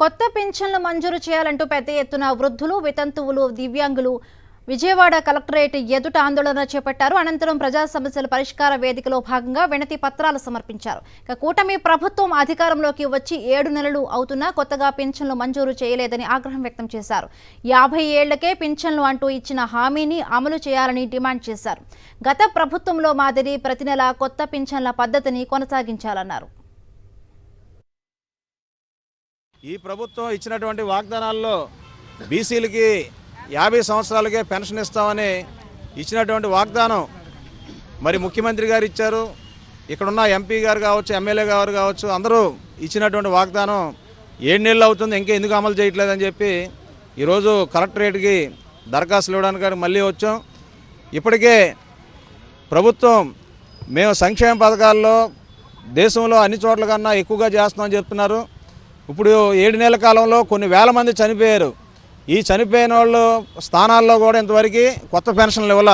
కొత్త పెన్షన్లు మంజూరు చేయాలంటూ పెద్ద ఎత్తున వృద్ధులు, వితంతువులు, దివ్యాంగులు విజయవాడ కలెక్టరేట్ ఎదుట ఆందోళన చేపట్టారు. అనంతరం ప్రజా సమస్యల పరిష్కార వేదికలో భాగంగా వినతి పత్రాలు సమర్పించారు. కూటమి ప్రభుత్వం అధికారంలోకి వచ్చి 7 నెలలు అవుతున్నా కొత్తగా పెన్షన్లు మంజూరు చేయలేదని ఆగ్రహం వ్యక్తం చేశారు. 50 ఏళ్లకే పెన్షన్లు అంటూ ఇచ్చిన హామీని అమలు చేయాలని డిమాండ్ చేశారు. గత ప్రభుత్వంలో మాదిరి ప్రతి నెల కొత్త పెన్షన్ల పద్ధతిని కొనసాగించాలన్నారు. ఈ ప్రభుత్వం ఇచ్చినటువంటి వాగ్దానాల్లో బీసీలకి 50 సంవత్సరాలకే పెన్షన్ ఇస్తామని ఇచ్చినటువంటి వాగ్దానం మరి ముఖ్యమంత్రి గారు ఇచ్చారు. ఇక్కడున్న ఎంపీ గారు కావచ్చు, ఎమ్మెల్యే గారు కావచ్చు, అందరూ ఇచ్చినటువంటి వాగ్దానం 7 నెలలు అవుతుంది, ఇంకా ఎందుకు అమలు చేయట్లేదని చెప్పి ఈరోజు కలెక్టరేట్కి దరఖాస్తులు ఇవ్వడానికి మళ్ళీ వచ్చాం. ఇప్పటికే ప్రభుత్వం మేము సంక్షేమ పథకాల్లో దేశంలో అన్ని చోట్ల కన్నా ఎక్కువగా చేస్తున్నామని చెప్తున్నారు. ఇప్పుడు 7 నెలల కాలంలో కొన్ని వేల మంది చనిపోయారు. ఈ చనిపోయిన వాళ్ళు స్థానాల్లో కూడా ఇంతవరకు కొత్త పెన్షన్లు ఇవ్వాల.